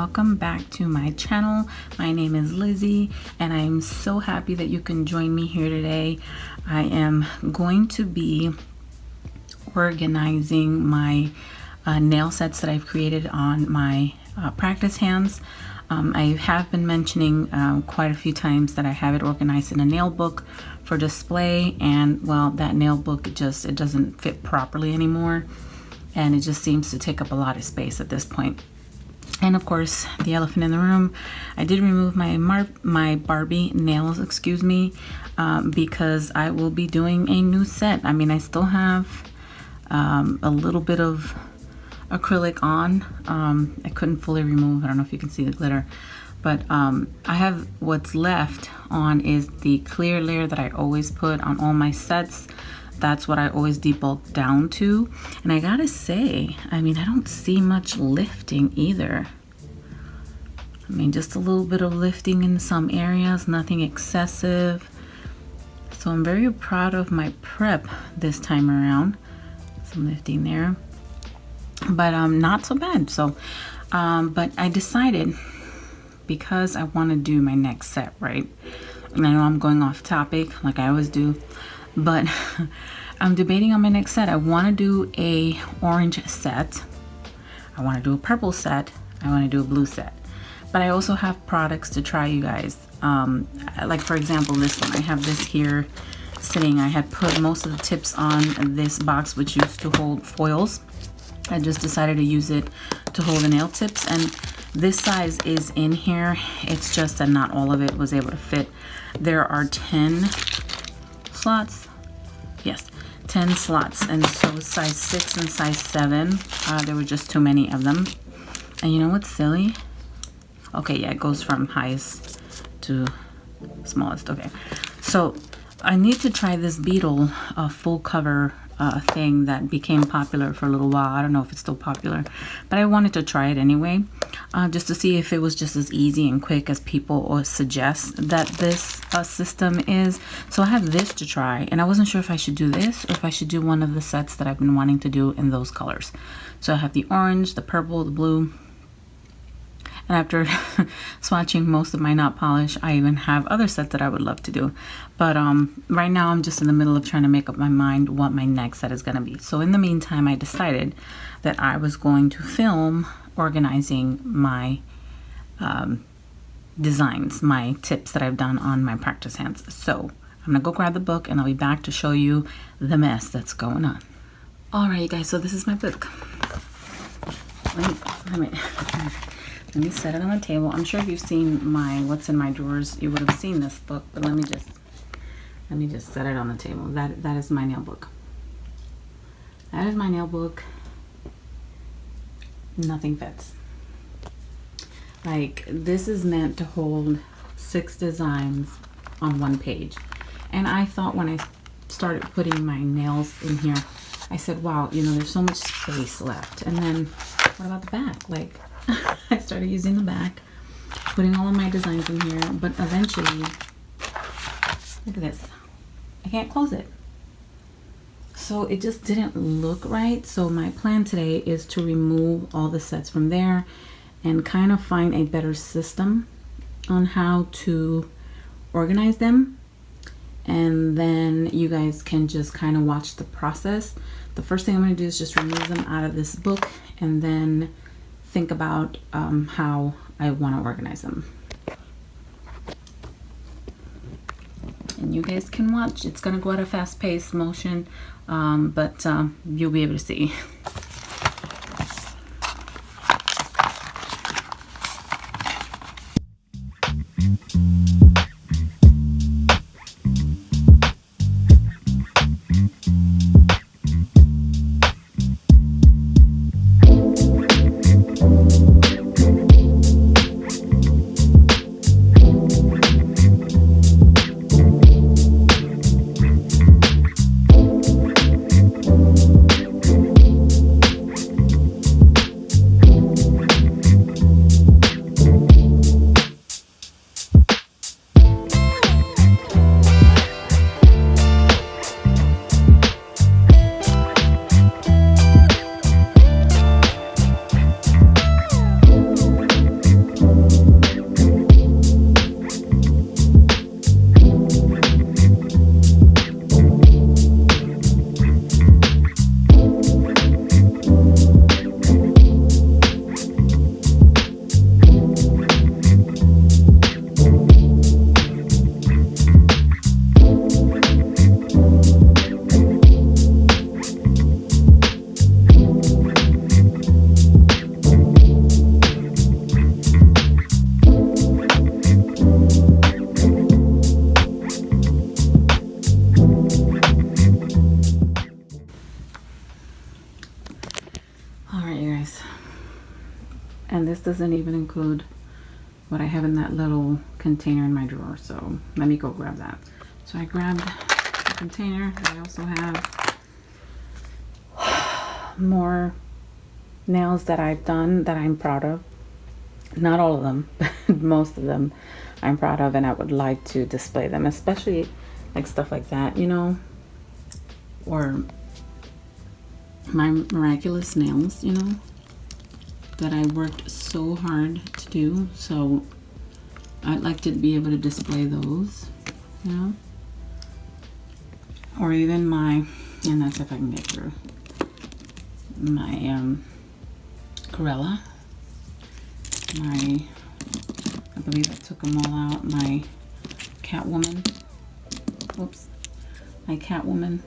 welcome back to my channel. My name is Lizzy and I'm so happy that you can join me here today. I am going to be organizing my nail sets that I've created on my practice hands. I have been mentioning quite a few times that I have it organized in a nail book for display, and well, that nail book it doesn't fit properly anymore, and it just seems to take up a lot of space at this point. And of course, the elephant in the room, I did remove my Barbie nails, because I will be doing a new set. I mean, I still have a little bit of acrylic on. I couldn't fully remove. I don't know if you can see the glitter, but I have what's left on is the clear layer that I always put on all my sets. That's what I always debulk down to. And I gotta say, I mean, I don't see much lifting either. I mean, just a little bit of lifting in some areas, nothing excessive. So I'm very proud of my prep this time around. Some lifting there, but not so bad. So, but I decided, because I want to do my next set, right? And I know I'm going off topic like I always do, but I'm debating on my next set. I want to do a orange set, I want to do a purple set, I want to do a blue set, but I also have products to try, you guys. Like for example, this one, I have this here sitting. I had put most of the tips on this box, which used to hold foils. I just decided to use it to hold the nail tips, and this size is in here. It's just that not all of it was able to fit. There are 10 slots. Yes, 10 slots, and so size 6 and size 7, there were just too many of them. And you know what's silly? Okay, yeah, it goes from highest to smallest. Okay, so I need to try this beetle full cover thing that became popular for a little while. I don't know if it's still popular, but I wanted to try it anyway, just to see if it was just as easy and quick as people suggest that this system is. So I have this to try, and I wasn't sure if I should do this or if I should do one of the sets that I've been wanting to do in those colors. So I have the orange, the purple, the blue, and after swatching most of my nail polish, I even have other sets that I would love to do. But right now I'm just in the middle of trying to make up my mind what my next set is going to be. So in the meantime, I decided that I was going to film organizing my designs, my tips that I've done on my practice hands. So I'm going to go grab the book and I'll be back to show you the mess that's going on. All right, you guys, so this is my book. Let me set it on the table. I'm sure if you've seen my what's in my drawers, you would have seen this book, but let me just set it on the table. That is my nail book. That is my nail book. Nothing fits. Like, this is meant to hold 6 designs on one page. And I thought when I started putting my nails in here, I said, wow, you know, there's so much space left. And then what about the back? Like, I started using the back, putting all of my designs in here, but eventually, look at this, I can't close it. So it just didn't look right. So my plan today is to remove all the sets from there and kind of find a better system on how to organize them. And then you guys can just kind of watch the process. The first thing I'm going to do is just remove them out of this book and then think about how I want to organize them. And you guys can watch. It's going to go at a fast-paced motion, but you'll be able to see. doesn't even include what I have in that little container in my drawer. So let me go grab that. So I grabbed the container. I also have more nails that I've done that I'm proud of. Not all of them, but most of them I'm proud of, and I would like to display them, especially like stuff like that, you know, or my miraculous nails, you know, that I worked so hard to do. So I'd like to be able to display those, you know, or even my, and that's if I can get through, my Corella, my, I believe I took them all out, my Catwoman, whoops, my Catwoman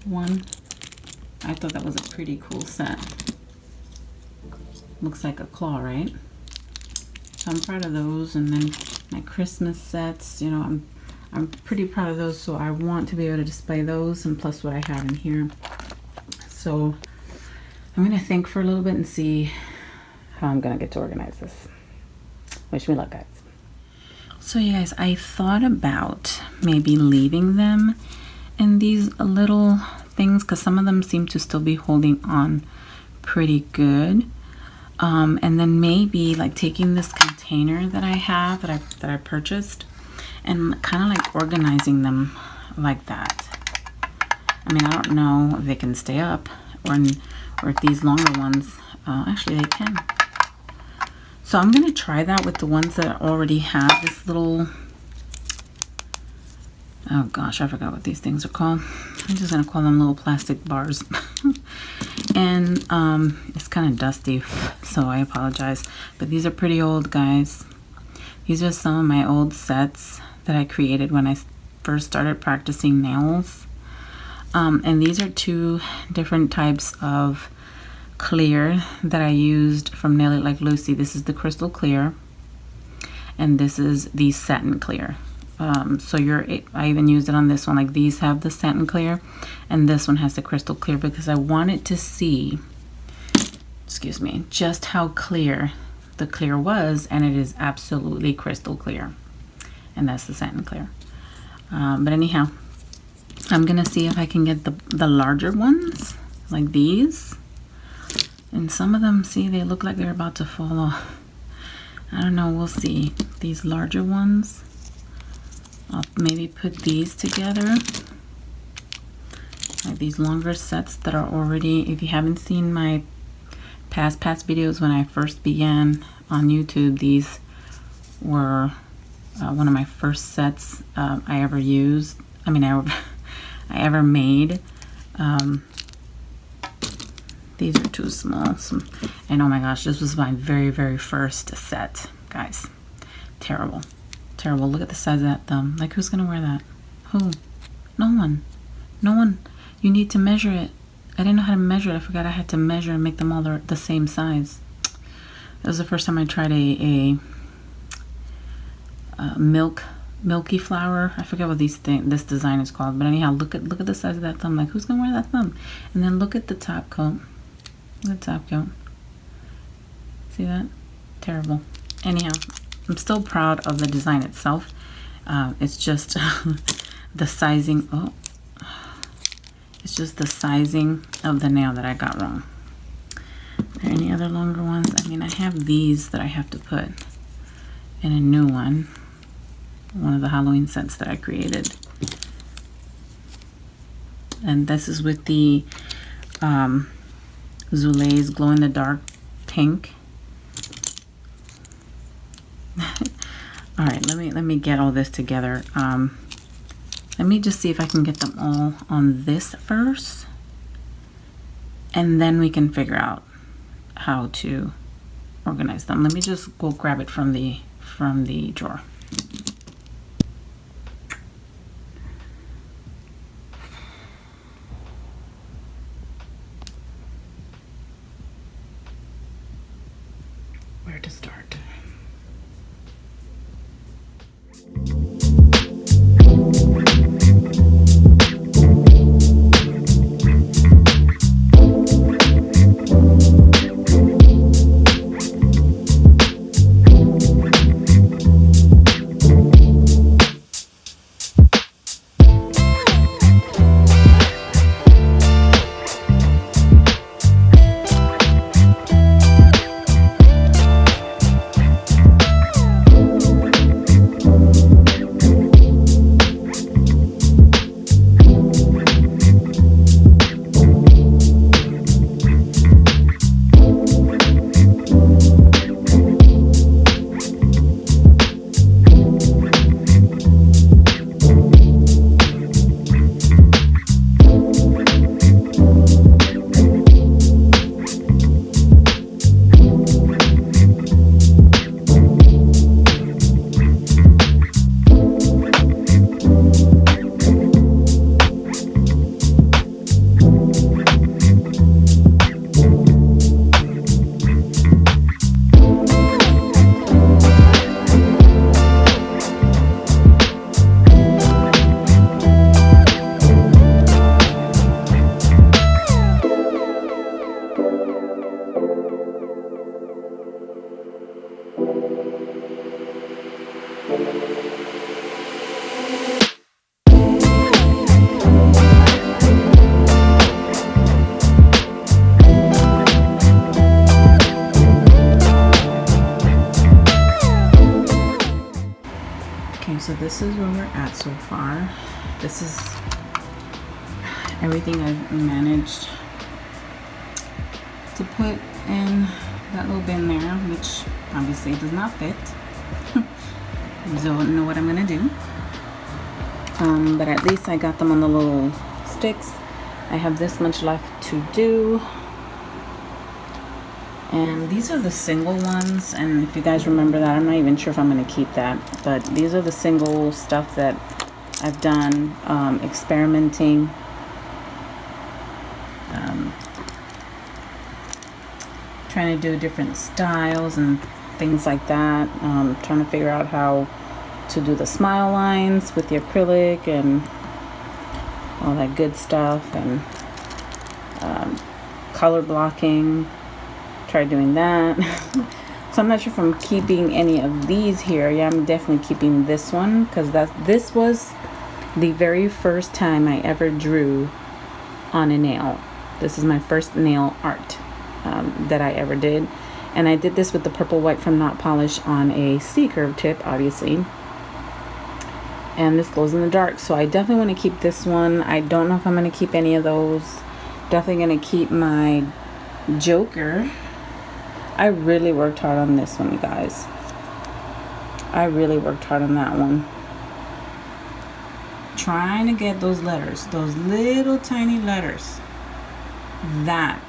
one. I thought that was a pretty cool set. Looks like a claw, right? So I'm proud of those. And then my Christmas sets, you know, I'm pretty proud of those, so I want to be able to display those, and plus what I have in here. So I'm gonna think for a little bit and see how I'm gonna get to organize this. Wish me luck, guys. So you guys, I thought about maybe leaving them in these little things because some of them seem to still be holding on pretty good. And then maybe like taking this container that I have, that I purchased, and kind of like organizing them like that. I mean, I don't know if they can stay up, or if these longer ones, actually they can. So I'm gonna try that with the ones that already have this little, oh gosh, I forgot what these things are called. I'm just gonna call them little plastic bars. And it's kind of dusty, so I apologize. But these are pretty old, guys. These are some of my old sets that I created when I first started practicing nails. And these are two different types of clear that I used from Nail It Like Lucy. This is the crystal clear, and this is the satin clear. I even used it on this one. Like, these have the satin clear, and this one has the crystal clear, because I wanted to see, excuse me, just how clear the clear was, and it is absolutely crystal clear, and that's the satin clear. But anyhow, I'm gonna see if I can get the larger ones, like these. And some of them, see, they look like they're about to fall off. I don't know, we'll see. These larger ones, I'll maybe put these together, like these longer sets that are already, if you haven't seen my past videos when I first began on YouTube, these were one of my first sets I ever used. I mean, I ever made. These are too small. And oh my gosh, this was my very first set, guys. Terrible. Terrible. Look at the size of that thumb. Like, who's gonna wear that? Who? No one. No one. You need to measure it. I didn't know how to measure it. I forgot I had to measure and make them all the same size. That was the first time I tried a milky flower. I forget what this design is called. But anyhow, look at the size of that thumb. Like, who's gonna wear that thumb? And then look at the top coat. Look at the top coat. See that? Terrible. Anyhow, I'm still proud of the design itself. It's just the sizing. Oh, it's just the sizing of the nail that I got wrong. Are there any other longer ones? I mean, I have these that I have to put in a new one. One of the Halloween sets that I created. And this is with the Zulay's glow in the dark pink. All right, let me get all this together. Let me just see if I can get them all on this first, and then we can figure out how to organize them. Let me just go grab it from the drawer. Where to start? this is where we're at so far. This is everything I've managed to put in that little bin there, which obviously does not fit. Don't know what I'm gonna do, but at least I got them on the little sticks. I have this much left to do, and these are the single ones. And if you guys remember that, I'm not even sure if I'm gonna keep that, but these are the single stuff that I've done, experimenting, trying to do different styles and things like that, trying to figure out how to do the smile lines with the acrylic and all that good stuff, and color blocking, tried doing that. So I'm not sure if I'm keeping any of these here. Yeah, I'm definitely keeping this one, because this was the very first time I ever drew on a nail. This is my first nail art that I ever did, and I did this with the purple white from Not Polish on a C-curve tip, obviously, and this glows in the dark. So I definitely want to keep this one. I don't know if I'm going to keep any of those. Definitely going to keep my Joker. I really worked hard on this one, you guys. I really worked hard on that one, trying to get those letters, those little tiny letters. That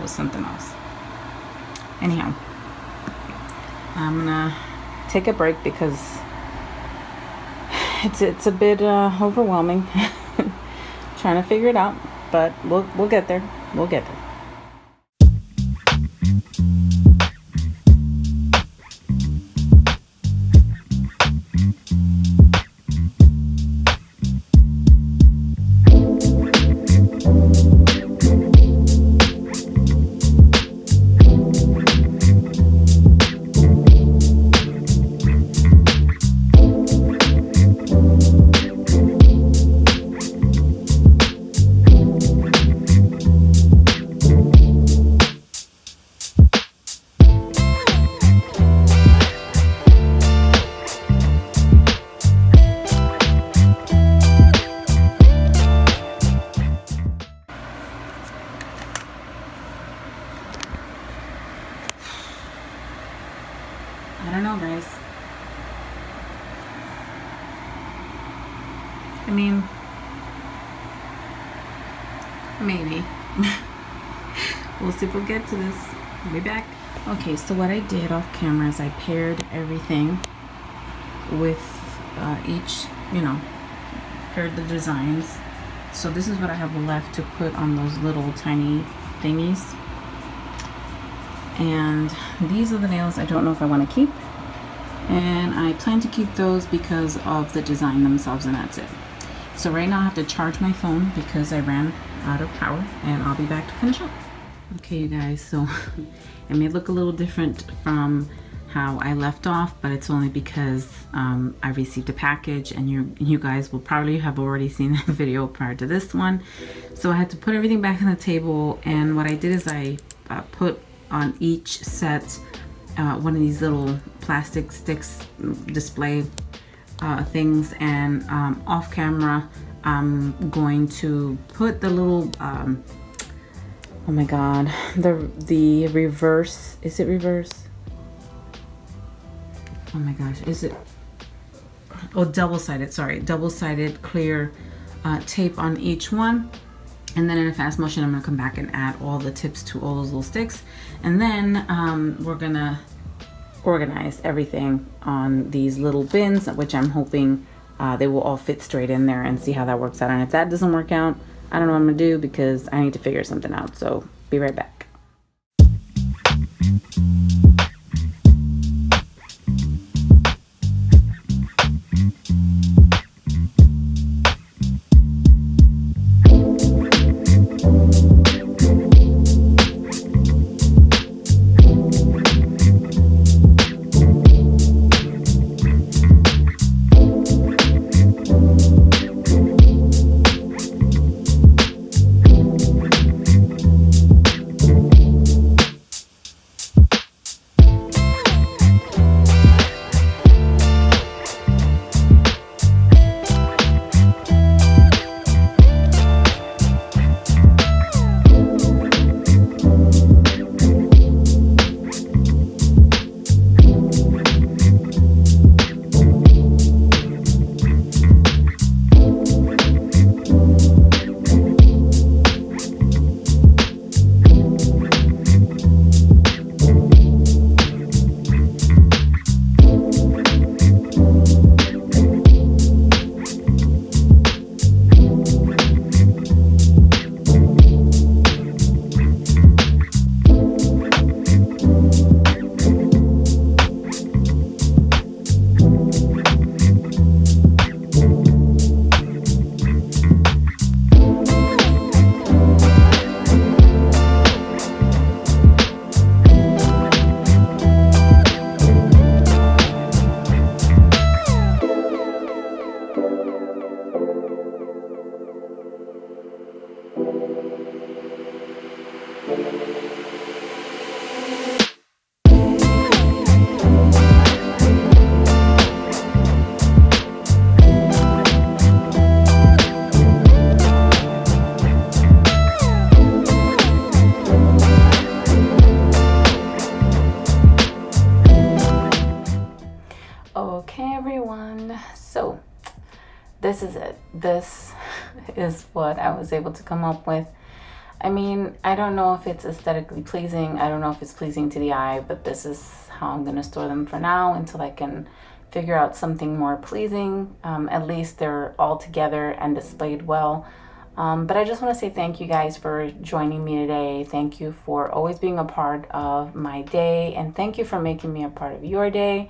was something else. Anyhow, I'm gonna take a break because it's a bit overwhelming trying to figure it out, but we'll get there. We'll get there. I don't know, guys. I mean, maybe. We'll see if we'll get to this. I'll be back. Okay, so what I did off camera is I paired everything with each, paired the designs. So this is what I have left to put on those little tiny thingies. And these are the nails I don't know if I want to keep, and I plan to keep those because of the design themselves, and that's it. So right now I have to charge my phone because I ran out of power, and I'll be back to finish up. Okay, you guys, so it may look a little different from how I left off, but it's only because I received a package, and you guys will probably have already seen the video prior to this one. So I had to put everything back on the table, and what I did is I put on each set one of these little plastic sticks display things, and off camera I'm going to put the little oh my god, the reverse, is it reverse? Oh my gosh, is it, oh, double-sided clear tape on each one. And then in a fast motion, I'm gonna come back and add all the tips to all those little sticks. And then we're gonna organize everything on these little bins, which I'm hoping they will all fit straight in there, and see how that works out. And if that doesn't work out, I don't know what I'm gonna do, because I need to figure something out. So be right back. this is what I was able to come up with. I mean, I don't know if it's aesthetically pleasing. I don't know if it's pleasing to the eye, but this is how I'm going to store them for now until I can figure out something more pleasing. At least they're all together and displayed well. But I just want to say thank you guys for joining me today. Thank you for always being a part of my day, and thank you for making me a part of your day.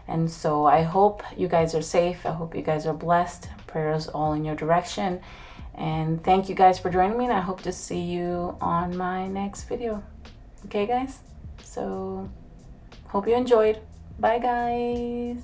And so I hope you guys are safe. I hope you guys are blessed. Prayers all in your direction. And thank you guys for joining me, and I hope to see you on my next video. Okay, guys? So, hope you enjoyed. Bye, guys.